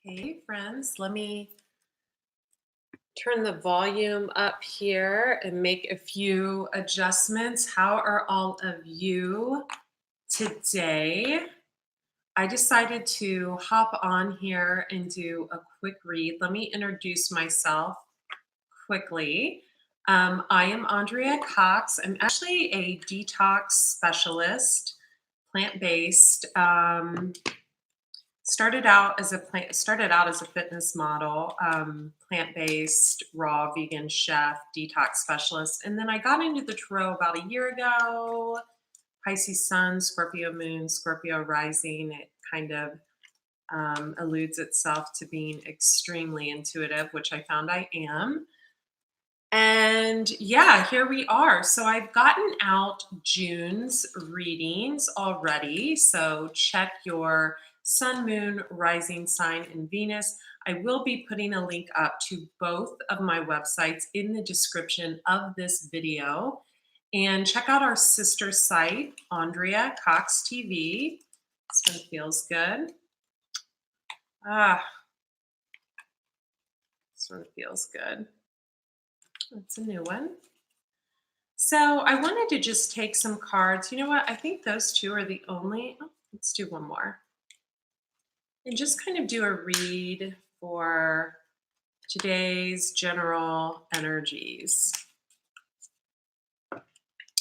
Hey, friends, let me turn the volume up here and make a few adjustments. How are all of you today? I decided to hop on here and do a quick read. Let me introduce myself quickly. I am Andrea Cox. I'm actually a detox specialist, plant based. Started out as a fitness model, plant-based, raw, vegan chef, detox specialist, and then I got into the tarot about a year ago. Pisces Sun, Scorpio Moon, Scorpio Rising. It kind of alludes itself to being extremely intuitive, which I found I am. And yeah, here we are. So I've gotten out June's readings already. So check your sun, moon, rising sign, and Venus. I will be putting a link up to both of my websites in the description of this video. And check out our sister site, Andrea Cox TV. This one feels good. Ah, this one feels good. It's a new one. So I wanted to just take some cards. You know what? I think those two are the only. Oh, let's do one more and just kind of do a read for today's general energies.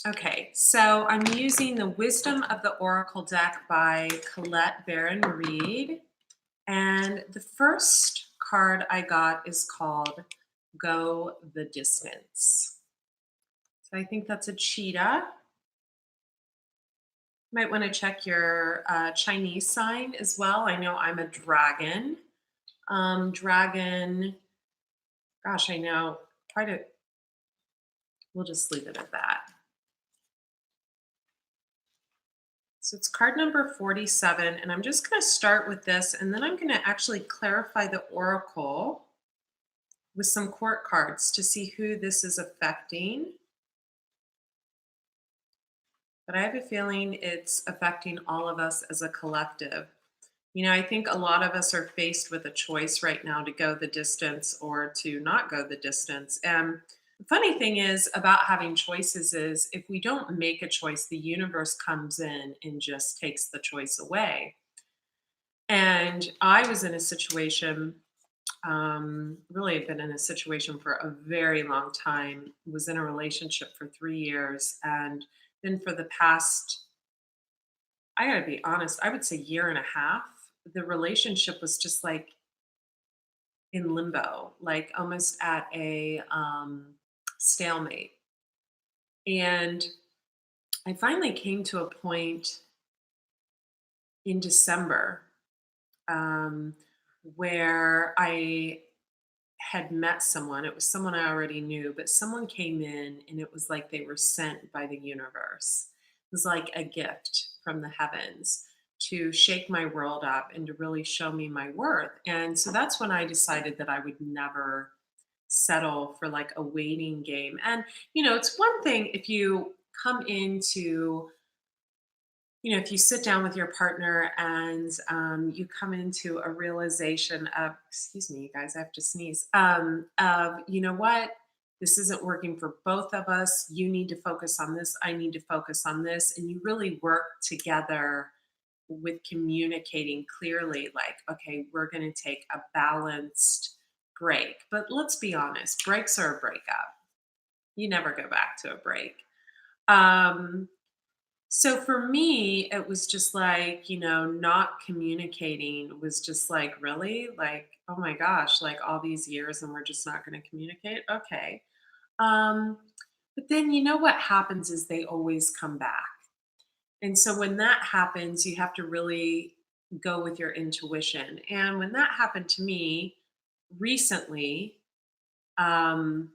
Okay, so I'm using the Wisdom of the Oracle deck by Colette Baron Reed. And the first card I got is called Go the Distance. So I think that's a cheetah. Might want to check your Chinese sign as well. I know I'm a dragon. Dragon, gosh, I know quite a, we'll just leave it at that. So it's card number 47, and I'm just going to start with this, and then I'm going to actually clarify the oracle with some court cards to see who this is affecting. But I have a feeling it's affecting all of us as a collective. You know, I think a lot of us are faced with a choice right now to go the distance or to not go the distance. And the funny thing is about having choices is if we don't make a choice, the universe comes in and just takes the choice away. And I was in a situation, really have been in a situation for a very long time, was in a relationship for 3 years. And then for the past, I gotta be honest, I would say year and a half, the relationship was just like in limbo, like almost at a stalemate. And I finally came to a point in December um, where I had met someone. It was someone I already knew, but someone came in and it was like they were sent by the universe. It was like a gift from the heavens to shake my world up and to really show me my worth. And so that's when I decided that I would never settle for like a waiting game. And, you know, it's one thing if you come into, you know, if you sit down with your partner and you come into a realization of, excuse me, you guys, I have to sneeze, of, you know what, this isn't working for both of us. You need to focus on this. I need to focus on this. And you really work together with communicating clearly, like, okay, we're going to take a balanced break. But let's be honest, breaks are a breakup. You never go back to a break. Um, so for me, it was just like, you know, not communicating was just like, really? Like, oh my gosh, like all these years and we're just not going to communicate? Okay. Um, but then you know what happens is they always come back. And so when that happens, you have to really go with your intuition. And when that happened to me recently, um,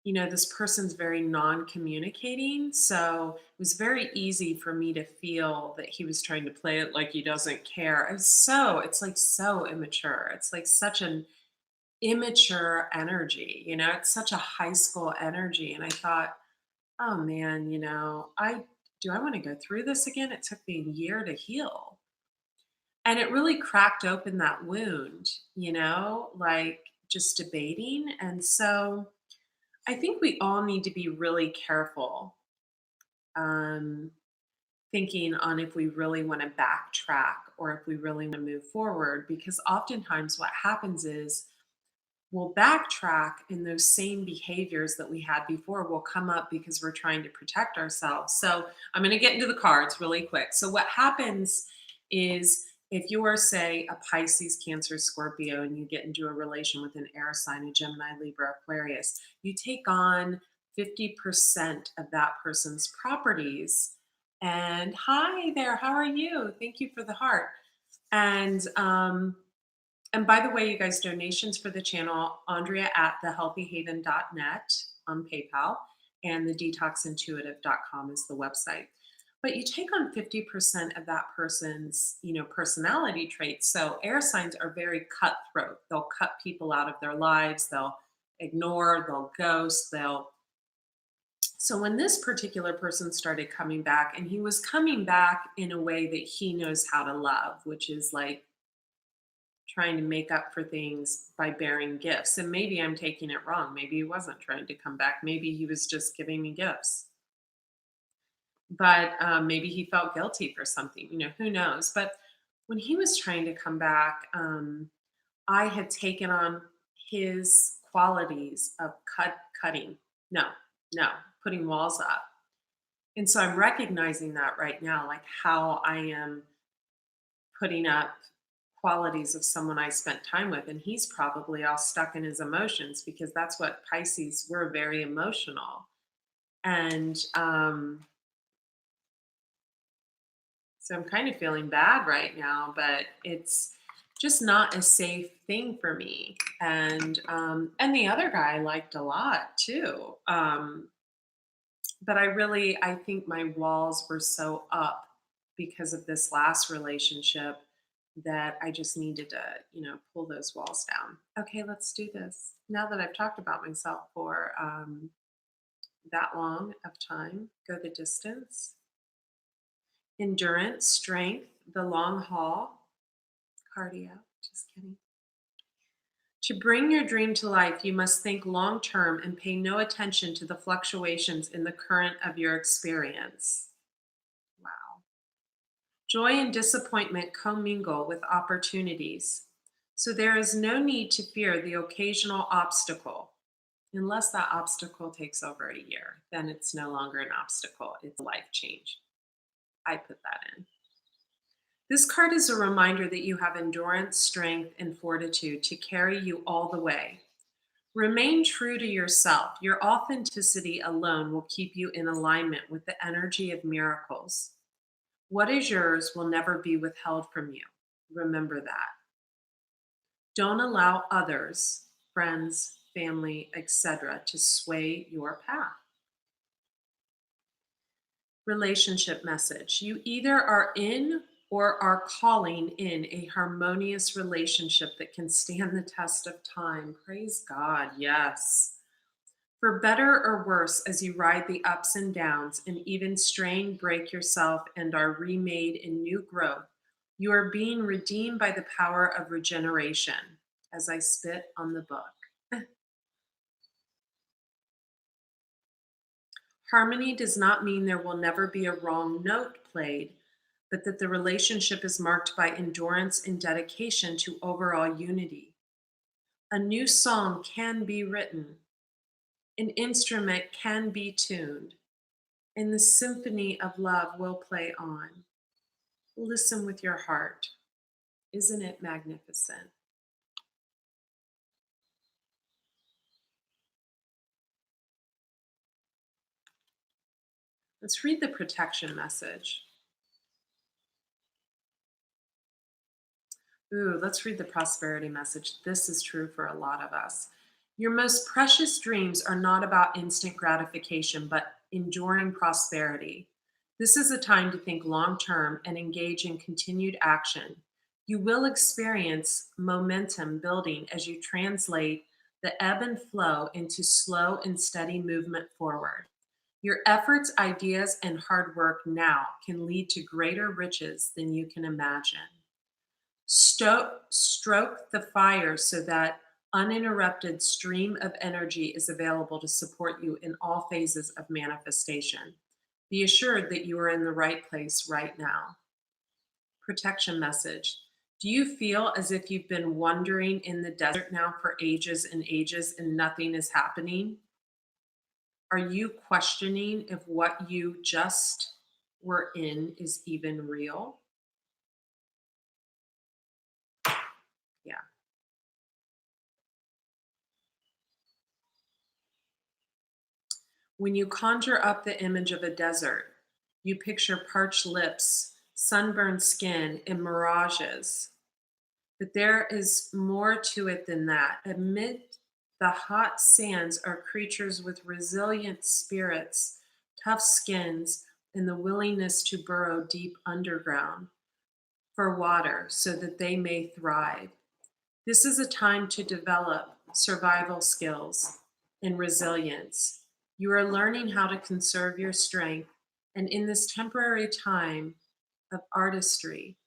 you know, this person's very non-communicating. So it was very easy for me to feel that he was trying to play it like he doesn't care. It's like so immature. It's like such an immature energy, you know, it's such a high school energy. And I thought, oh man, you know, I want to go through this again. It took me a year to heal. And it really cracked open that wound, like just debating. And so I think we all need to be really careful, um, thinking on if we really want to backtrack or if we really want to move forward, because oftentimes what happens is we'll backtrack and those same behaviors that we had before will come up because we're trying to protect ourselves. So I'm going to get into the cards really quick. So what happens is if you are, say, a Pisces, Cancer, Scorpio, and you get into a relation with an air sign, a Gemini, Libra, Aquarius, you take on 50% of that person's properties. And hi there, how are you? Thank you for the heart. And by the way, you guys, donations for the channel, Andrea at thehealthyhaven.net on PayPal, and thedetoxintuitive.com is the website. But you take on 50% of that person's, personality traits. So air signs are very cutthroat. They'll cut people out of their lives, they'll ignore, they'll ghost, they'll so when this particular person started coming back, and he was coming back in a way that he knows how to love, which is like trying to make up for things by bearing gifts. And maybe I'm taking it wrong. Maybe he wasn't trying to come back. Maybe he was just giving me gifts. But maybe he felt guilty for something, who knows. But when he was trying to come back, I had taken on his qualities of cutting. No, no, putting walls up. And so I'm recognizing that right now, like how I am putting up qualities of someone I spent time with. And he's probably all stuck in his emotions because that's what Pisces, we're very emotional. And so I'm kind of feeling bad right now, but it's just not a safe thing for me. And the other guy I liked a lot too. But I think my walls were so up because of this last relationship that I just needed to, pull those walls down. Okay, let's do this. Now that I've talked about myself for that long of time, go the distance. Endurance, strength, the long haul, cardio. Just kidding. To bring your dream to life, you must think long term and pay no attention to the fluctuations in the current of your experience. Wow. Joy and disappointment commingle with opportunities. So there is no need to fear the occasional obstacle. Unless that obstacle takes over a year, then it's no longer an obstacle, it's a life change. I put that in. This card is a reminder that you have endurance, strength, and fortitude to carry you all the way. Remain true to yourself. Your authenticity alone will keep you in alignment with the energy of miracles. What is yours will never be withheld from you. Remember that. Don't allow others, friends, family, etc., to sway your path. Relationship message. You either are in or are calling in a harmonious relationship that can stand the test of time. Praise God, yes. For better or worse, as you ride the ups and downs and even strain, break yourself, and are remade in new growth, you are being redeemed by the power of regeneration, as I spit on the book. Harmony does not mean there will never be a wrong note played, but that the relationship is marked by endurance and dedication to overall unity. A new song can be written, an instrument can be tuned, and the symphony of love will play on. Listen with your heart. Isn't it magnificent? Let's read the protection message. Ooh, let's read the prosperity message. This is true for a lot of us. Your most precious dreams are not about instant gratification, but enduring prosperity. This is a time to think long term and engage in continued action. You will experience momentum building as you translate the ebb and flow into slow and steady movement forward. Your efforts, ideas, and hard work now can lead to greater riches than you can imagine. Stroke the fire so that uninterrupted stream of energy is available to support you in all phases of manifestation. Be assured that you are in the right place right now. Protection message. Do you feel as if you've been wandering in the desert now for ages and ages and nothing is happening? Are you questioning if what you just were in is even real? Yeah. When you conjure up the image of a desert, you picture parched lips, sunburned skin, and mirages. But there is more to it than that. Amid the hot sands are creatures with resilient spirits, tough skins, and the willingness to burrow deep underground for water so that they may thrive. This is a time to develop survival skills and resilience. You are learning how to conserve your strength, and in this temporary time of artistry,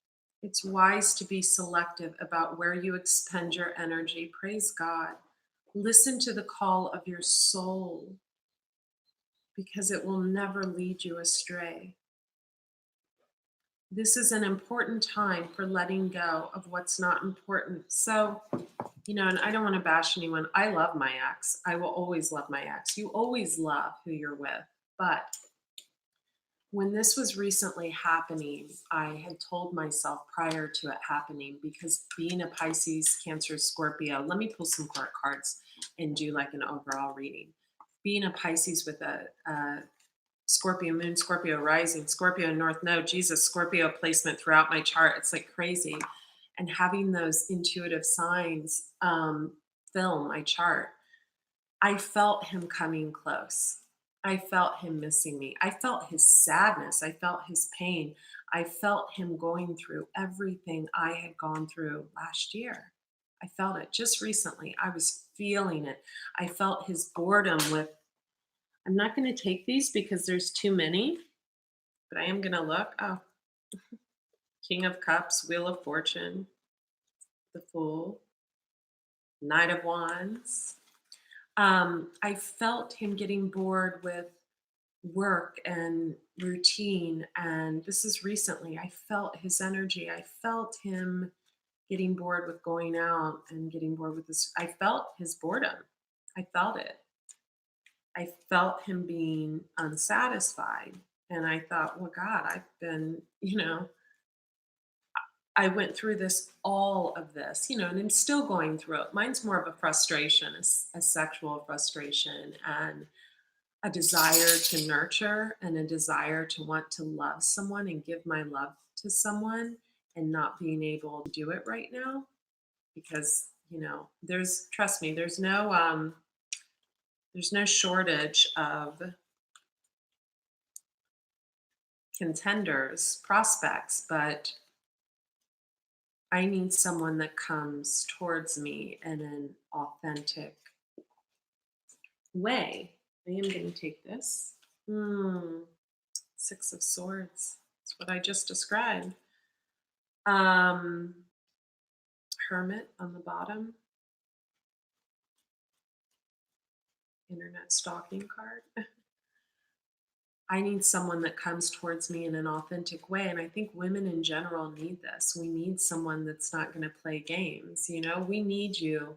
it's wise to be selective about where you expend your energy. Praise God. Listen to the call of your soul because it will never lead you astray. This is an important time for letting go of what's not important. So, and I don't want to bash anyone. I love my ex. I will always love my ex. You always love who you're with. But when this was recently happening, I had told myself prior to it happening, because being a Pisces, Cancer, Scorpio, let me pull some cards and do like an overall reading. Being a Pisces with a Scorpio moon, Scorpio rising, Scorpio north node, Jesus, Scorpio placement throughout my chart. It's like crazy. And having those intuitive signs fill my chart, I felt him coming close. I felt him missing me. I felt his sadness. I felt his pain. I felt him going through everything I had gone through last year. I felt it just recently. I was feeling it. I felt his boredom with, I'm not going to take these because there's too many, but I am going to look. Oh, King of Cups, Wheel of Fortune, the Fool, Knight of Wands. I felt him getting bored with work and routine. And this is recently. I felt his energy. I felt him getting bored with going out and getting bored with this. I felt his boredom. I felt it. I felt him being unsatisfied. And I thought, well, God, I've been, I went through this, all of this, and I'm still going through it. Mine's more of a frustration, a sexual frustration, and a desire to nurture and a desire to want to love someone and give my love to someone, and not being able to do it right now because, trust me, there's no shortage of contenders, prospects, but I need someone that comes towards me in an authentic way. I am going to take this. Six of Swords. That's what I just described. Um, Hermit on the bottom. Internet stalking card. I need someone that comes towards me in an authentic way. And I think women in general need this. We need someone that's not going to play games. We need you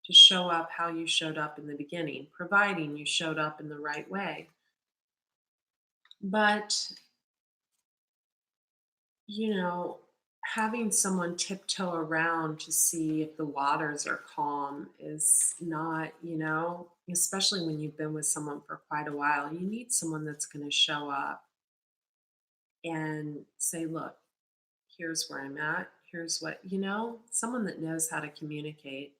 to show up how you showed up in the beginning, providing you showed up in the right way. But, having someone tiptoe around to see if the waters are calm is not, especially when you've been with someone for quite a while, you need someone that's going to show up and say, look, here's where I'm at. Here's what, someone that knows how to communicate.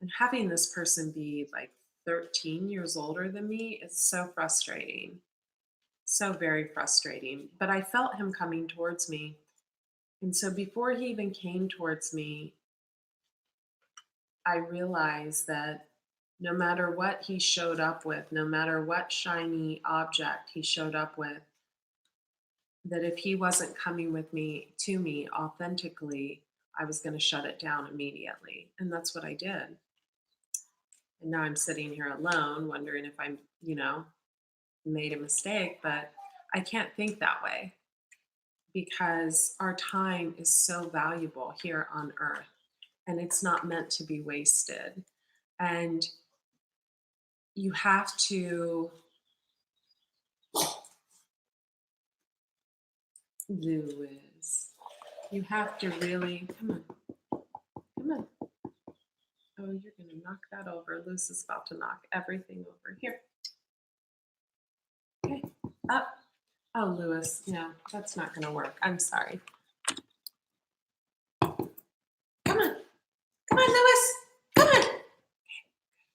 And having this person be like 13 years older than me is so frustrating. So very frustrating. But I felt him coming towards me. And so before he even came towards me, I realized that no matter what he showed up with, no matter what shiny object he showed up with, that if he wasn't coming with me to me authentically, I was going to shut it down immediately. And that's what I did. And now I'm sitting here alone wondering if I'm, made a mistake, but I can't think that way because our time is so valuable here on earth and it's not meant to be wasted. And you have to, Lewis, you have to really, come on, come on. Oh, you're going to knock that over. Lewis is about to knock everything over. Here. Okay, up. Oh, Lewis, yeah, that's not going to work. I'm sorry. Come on. Come on, Lewis. Come on. Okay,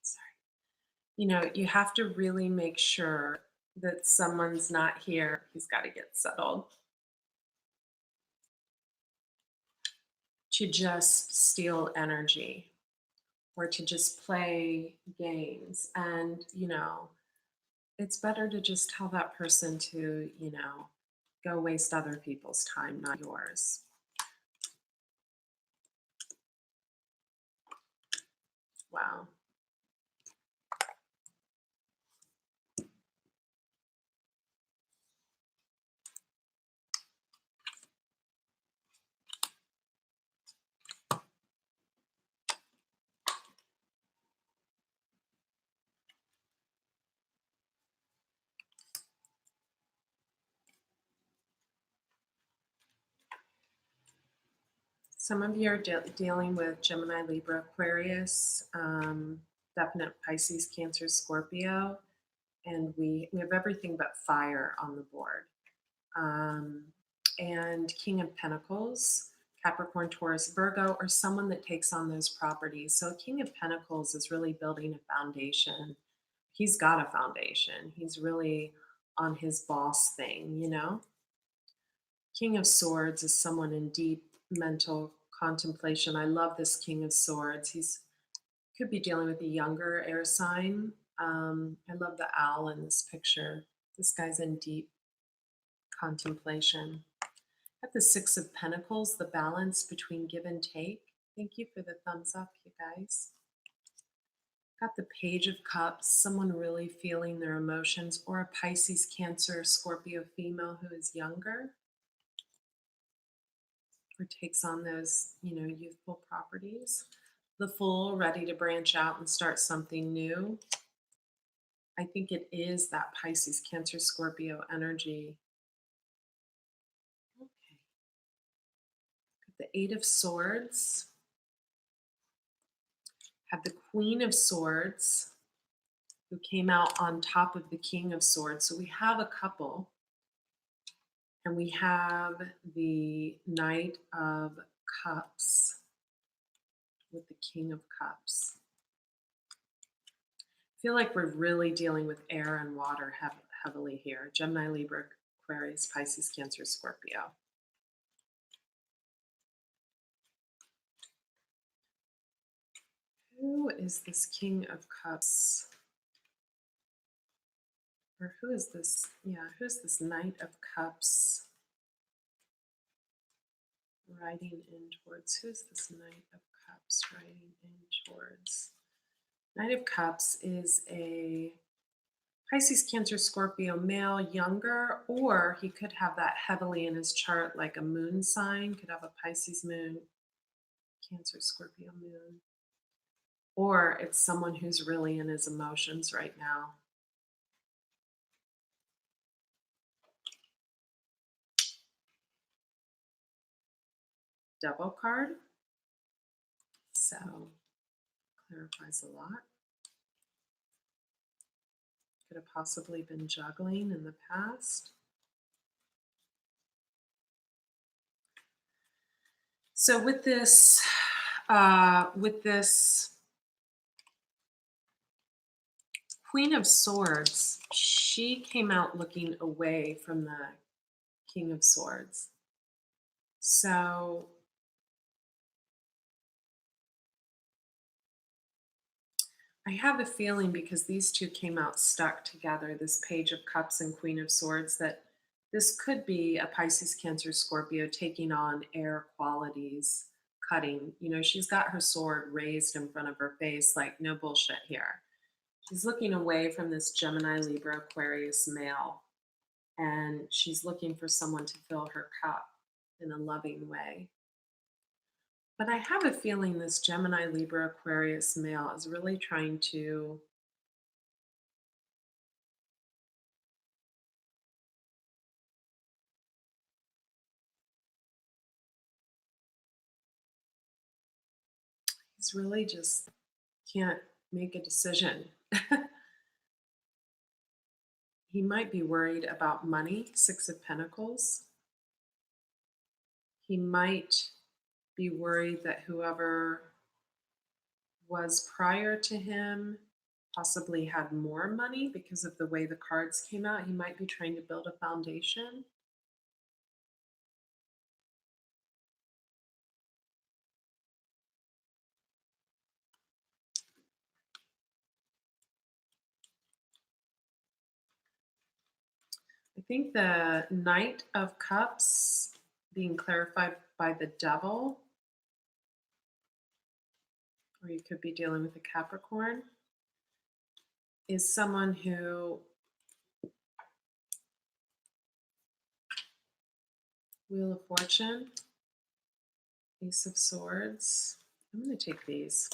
sorry. You have to really make sure that someone's not here. He's got to get settled to just steal energy or to just play games. And, it's better to just tell that person to, go waste other people's time, not yours. Wow. Some of you are dealing with Gemini, Libra, Aquarius, definite Pisces, Cancer, Scorpio, and we have everything but fire on the board. And King of Pentacles, Capricorn, Taurus, Virgo, or someone that takes on those properties. So King of Pentacles is really building a foundation. He's got a foundation. He's really on his boss thing. King of Swords is someone in deep mental contemplation. I love this King of Swords. He's could be dealing with a younger air sign. I love the owl in this picture. This guy's in deep contemplation. Got the Six of Pentacles, the balance between give and take. Thank you for the thumbs up, you guys. Got the Page of Cups, someone really feeling their emotions, or a Pisces, Cancer, Scorpio female who is younger or takes on those, youthful properties. The Fool, ready to branch out and start something new. I think it is that Pisces, Cancer, Scorpio energy. Okay. The Eight of Swords. Have the Queen of Swords, who came out on top of the King of Swords. So we have a couple. And we have the Knight of Cups with the King of Cups. I feel like we're really dealing with air and water heavily here. Gemini, Libra, Aquarius, Pisces, Cancer, Scorpio. Who is this King of Cups? Or who is this? Yeah, who's this Knight of Cups riding in towards? Who's this Knight of Cups riding in towards? Knight of Cups is a Pisces, Cancer, Scorpio male, younger, or he could have that heavily in his chart, like a moon sign, could have a Pisces moon, Cancer, Scorpio moon. Or it's someone who's really in his emotions right now. Devil card. So clarifies a lot. Could have possibly been juggling in the past. So with this Queen of Swords, she came out looking away from the King of Swords. So I have a feeling, because these two came out stuck together, this Page of Cups and Queen of Swords, that this could be a Pisces, Cancer, Scorpio taking on air qualities, cutting. You know, she's got her sword raised in front of her face, like, no bullshit here. She's looking away from this Gemini, Libra, Aquarius male, and she's looking for someone to fill her cup in a loving way. But I have a feeling this Gemini, Libra, Aquarius male is really trying to, he's really just can't make a decision. He might be worried about money, Six of Pentacles. He might be worried that whoever was prior to him possibly had more money because of the way the cards came out. He might be trying to build a foundation. I think the Knight of Cups being clarified by the Devil, or you could be dealing with a Capricorn, is someone who, Wheel of Fortune, Ace of Swords. I'm going to take these.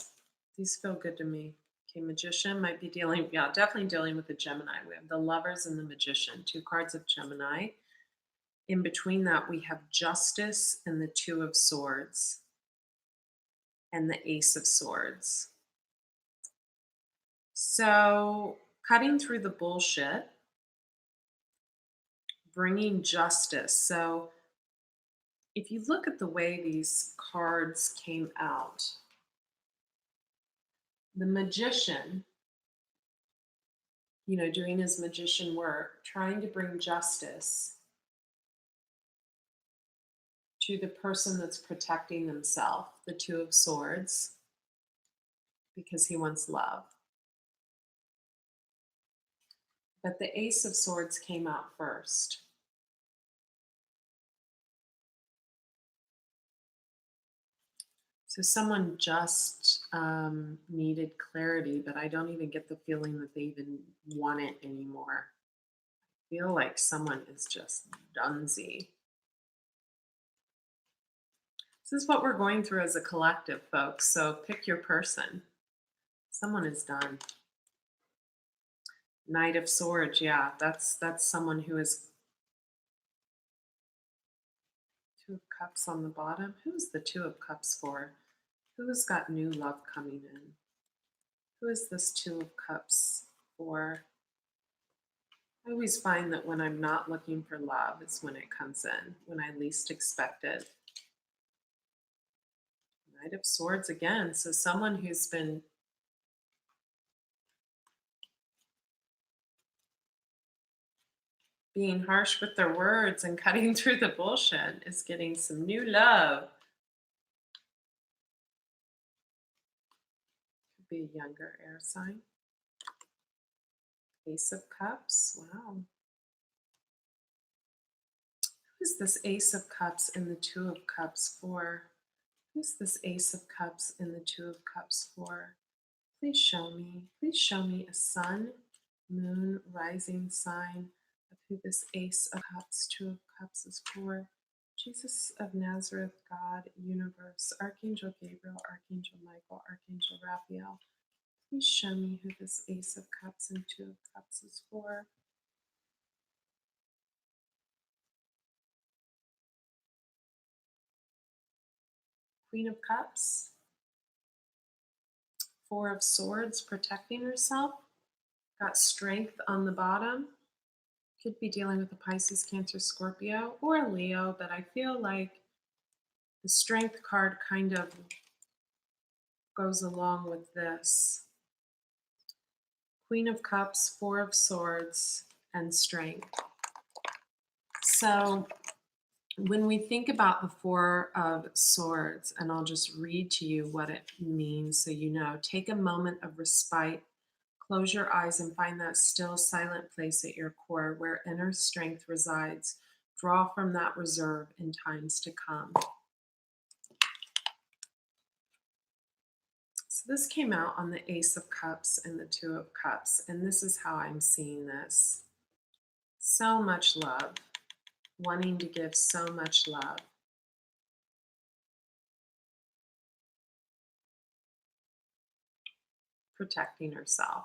These feel good to me. Okay, Magician might be dealing, yeah, definitely dealing with the Gemini. We have the Lovers and the Magician, two cards of Gemini. In between that, we have Justice and the Two of Swords and the Ace of Swords. So, cutting through the bullshit, bringing justice. So, if you look at the way these cards came out, the Magician, you know, doing his magician work, trying to bring justice to the person that's protecting themselves, the Two of Swords, because he wants love. But the Ace of Swords came out first. So someone just needed clarity, but I don't even get the feeling that they even want it anymore. I feel like someone is just dunsy. This is what we're going through as a collective, folks. So pick your person. Someone is done. Knight of Swords, yeah, that's someone who is. Two of Cups on the bottom. Who's the Two of Cups for? Who's got new love coming in? Who is this Two of Cups for? I always find that when I'm not looking for love is when it comes in, when I least expect it. Knight of Swords again. So someone who's been being harsh with their words and cutting through the bullshit is getting some new love. Could be a younger air sign. Ace of Cups. Wow. Who's this Ace of Cups and the Two of Cups for? Who's this Ace of Cups and the Two of Cups for? Please show me. Please show me a sun, moon, rising sign of who this Ace of Cups, Two of Cups is for. Jesus of Nazareth, God, universe, Archangel Gabriel, Archangel Michael, Archangel Raphael. Please show me who this Ace of Cups and Two of Cups is for. Queen of Cups, Four of Swords, protecting herself. Got Strength on the bottom. Could be dealing with a Pisces, Cancer, Scorpio, or a Leo, but I feel like the Strength card kind of goes along with this. Queen of Cups, Four of Swords, and Strength. So when we think about the Four of Swords, and I'll just read to you what it means so you know, take a moment of respite. Close your eyes and find that still, silent place at your core where inner strength resides. Draw from that reserve in times to come. This came out on the Ace of Cups and the Two of Cups, and this is how I'm seeing this. So much love, wanting to give so much love. Protecting herself.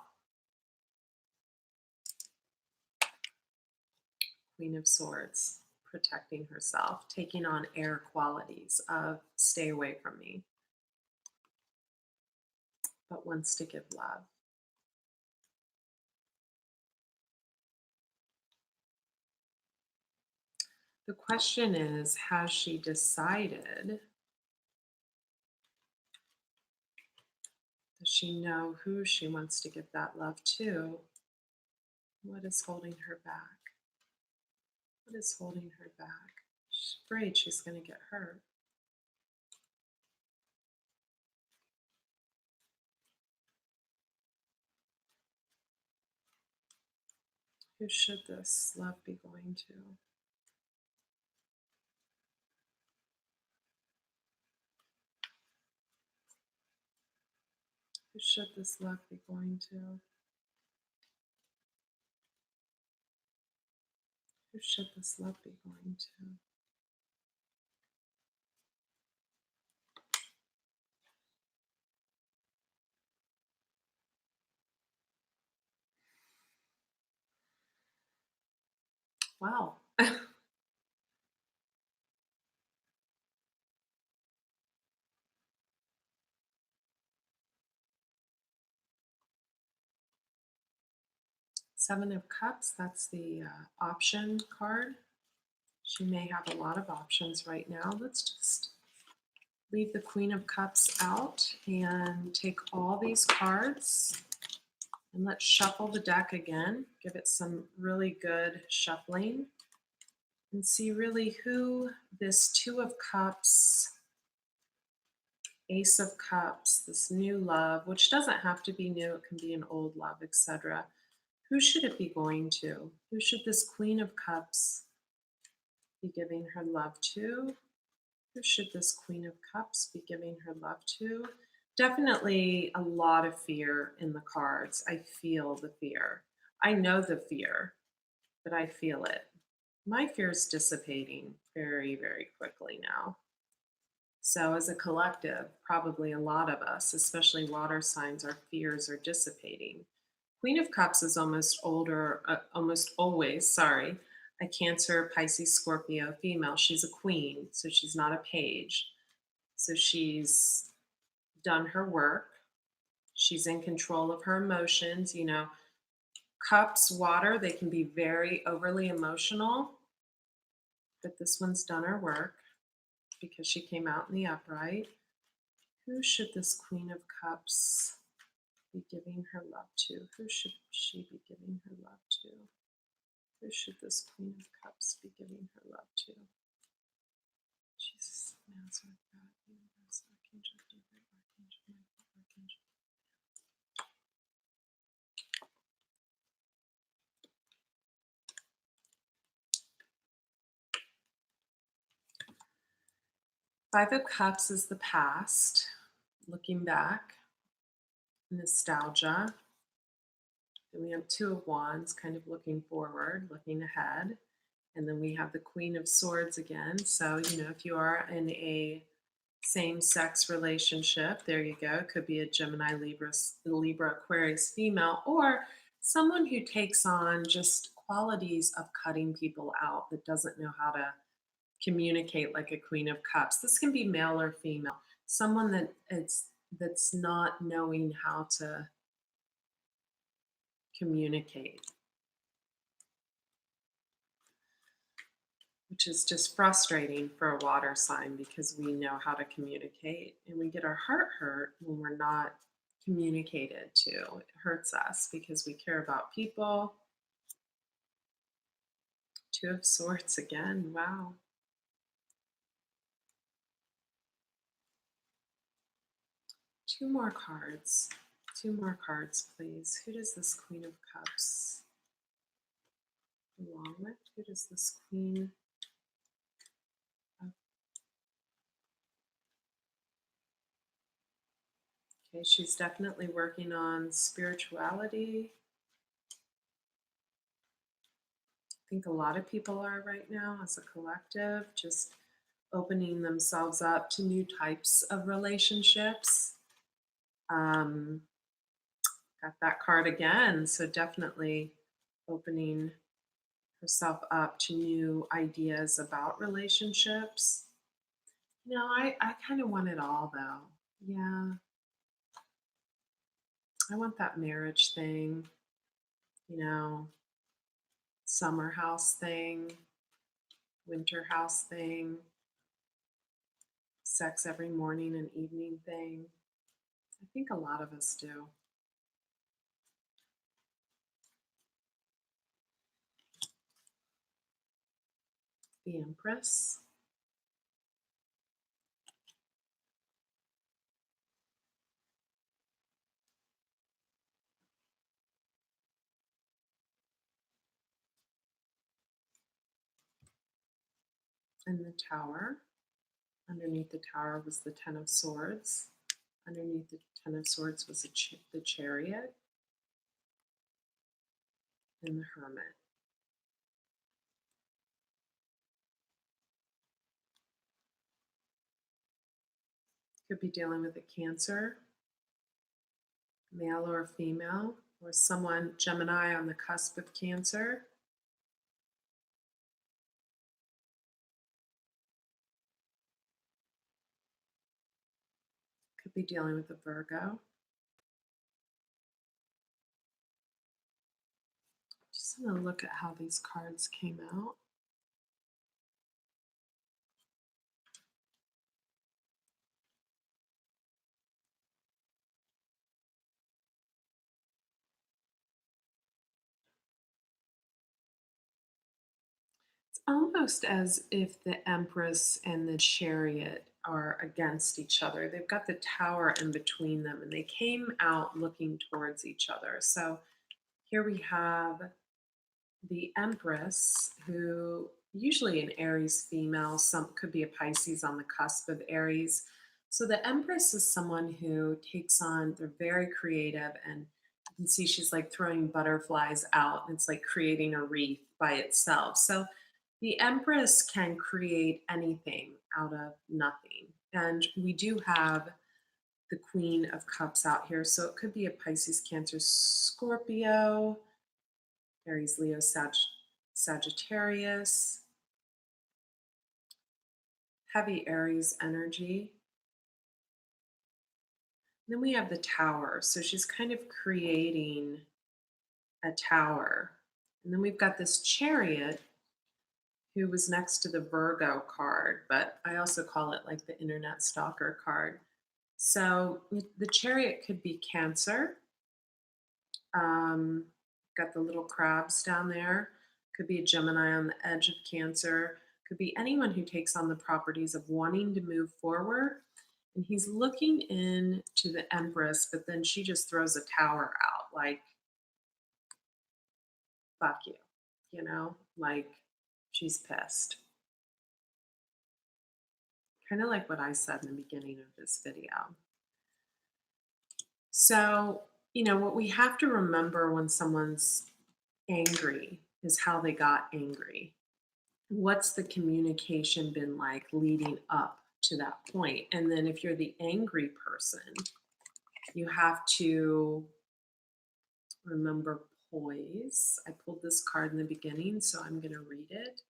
Queen of Swords, protecting herself, taking on air qualities of stay away from me, but wants to give love. The question is, has she decided? Does she know who she wants to give that love to? What is holding her back? What is holding her back? She's afraid she's going to get hurt. Who should this love be going to? Who should this love be going to? Who should this love be going to? Wow. Seven of Cups, that's the option card. She may have a lot of options right now. Let's just leave the Queen of Cups out and take all these cards and let's shuffle the deck again. Give it some really good shuffling and see really who this Two of Cups, Ace of Cups, this new love, which doesn't have to be new, it can be an old love, etc. Who should it be going to? Who should this Queen of Cups be giving her love to? Who should this Queen of Cups be giving her love to? Definitely a lot of fear in the cards. I feel the fear. I know the fear, but I feel it. My fear is dissipating very, very quickly now. So, as a collective, probably a lot of us, especially water signs, our fears are dissipating. Queen of Cups is almost always, sorry, a Cancer, Pisces, Scorpio female. She's a queen, so she's not a page. So she's done her work. She's in control of her emotions. You know, cups, water, they can be very overly emotional, but this one's done her work because she came out in the upright. Who should this Queen of Cups be giving her love to? Who should she be giving her love to? Who should this Queen of Cups be giving her love to? Jesus, Nazareth, God, Universe, Archangel Gabriel, Archangel Michael, Archangel. Five of Cups is the past, looking back, nostalgia. Then we have Two of Wands, kind of looking forward, looking ahead. And then we have the Queen of Swords again. So, you know, if you are in a same-sex relationship, there you go. It could be a Gemini, Libra, Aquarius female, or someone who takes on just qualities of cutting people out that doesn't know how to communicate like a Queen of Cups. This can be male or female. Someone that's not knowing how to communicate, which is just frustrating for a water sign because we know how to communicate and we get our heart hurt when we're not communicated to. It hurts us because we care about people. Two of Swords again. Wow. Two more cards. Two more cards, please. Who does this Queen of Cups belong with? Who does this Queen of... Okay, she's definitely working on spirituality. I think a lot of people are right now as a collective, just opening themselves up to new types of relationships. Um, got that card again. So definitely opening herself up to new ideas about relationships. I kind of want it all though. Yeah, I want that marriage thing, you know, summer house thing, winter house thing, sex every morning and evening thing. I think a lot of us do. The Empress and the Tower. Underneath the Tower was the Ten of Swords. Underneath the Ten of Swords was the Chariot and the Hermit. Could be dealing with a Cancer, male or female, or someone Gemini on the cusp of Cancer. Could be dealing with a Virgo. Just going to look at how these cards came out. It's almost as if the Empress and the Chariot are against each other. They've got the Tower in between them, and they came out looking towards each other. So here we have the Empress, who usually an Aries female, some could be a Pisces on the cusp of Aries. So the Empress is someone who takes on, they're very creative, and you can see she's like throwing butterflies out, and it's like creating a wreath by itself. So the Empress can create anything out of nothing. And we do have the Queen of Cups out here. So it could be a Pisces, Cancer, Scorpio, Aries, Leo, Sagittarius, heavy Aries energy. Then we have the Tower. So she's kind of creating a tower. And then we've got this Chariot who was next to the Virgo card, but I also call it like the internet stalker card. So the Chariot could be Cancer. Um, got the little crabs down there. Could be a Gemini on the edge of Cancer. Could be anyone who takes on the properties of wanting to move forward. And he's looking in to the Empress, but then she just throws a tower out like, fuck you, like she's pissed. Kind of like what I said in the beginning of this video. So, what we have to remember when someone's angry is how they got angry. What's the communication been like leading up to that point? And then if you're the angry person, you have to remember poise. I pulled this card in the beginning, so I'm going to read it.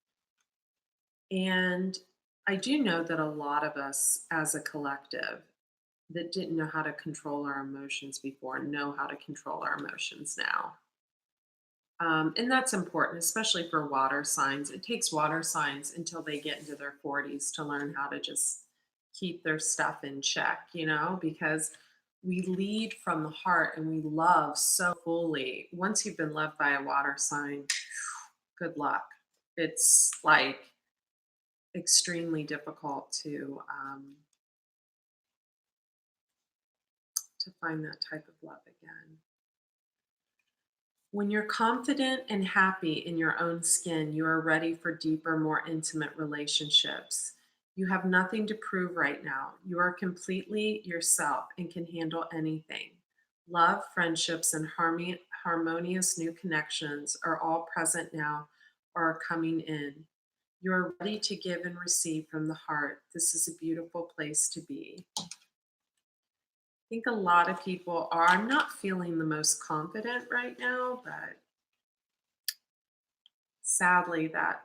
And I do know that a lot of us as a collective that didn't know how to control our emotions before know how to control our emotions now. And that's important, especially for water signs. It takes water signs until they get into their 40s to learn how to just keep their stuff in check, because we lead from the heart and we love so fully. Once you've been loved by a water sign, good luck. It's like extremely difficult to find that type of love again. When you're confident and happy in your own skin, you are ready for deeper, more intimate relationships. You have nothing to prove right now. You are completely yourself and can handle anything. Love, friendships, and harmonious new connections are all present now or are coming in. You are ready to give and receive from the heart. This is a beautiful place to be. I think a lot of people are, I'm not feeling the most confident right now, but sadly, that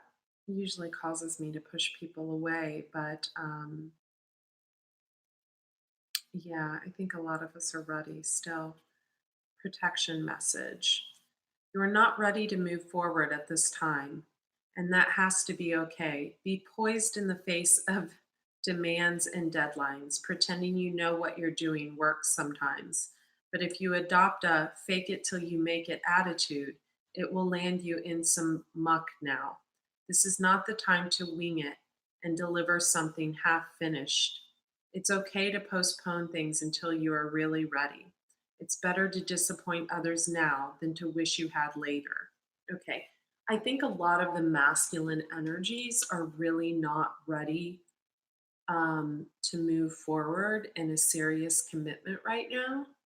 usually causes me to push people away. But yeah, I think a lot of us are ready still. Protection message. You are not ready to move forward at this time, and that has to be okay. Be poised in the face of demands and deadlines. Pretending you know what you're doing works sometimes, but if you adopt a fake it till you make it attitude, it will land you in some muck now. This is not the time to wing it and deliver something half finished. It's okay to postpone things until you are really ready. It's better to disappoint others now than to wish you had later. Okay. I think a lot of the masculine energies are really not ready to move forward in a serious commitment right now.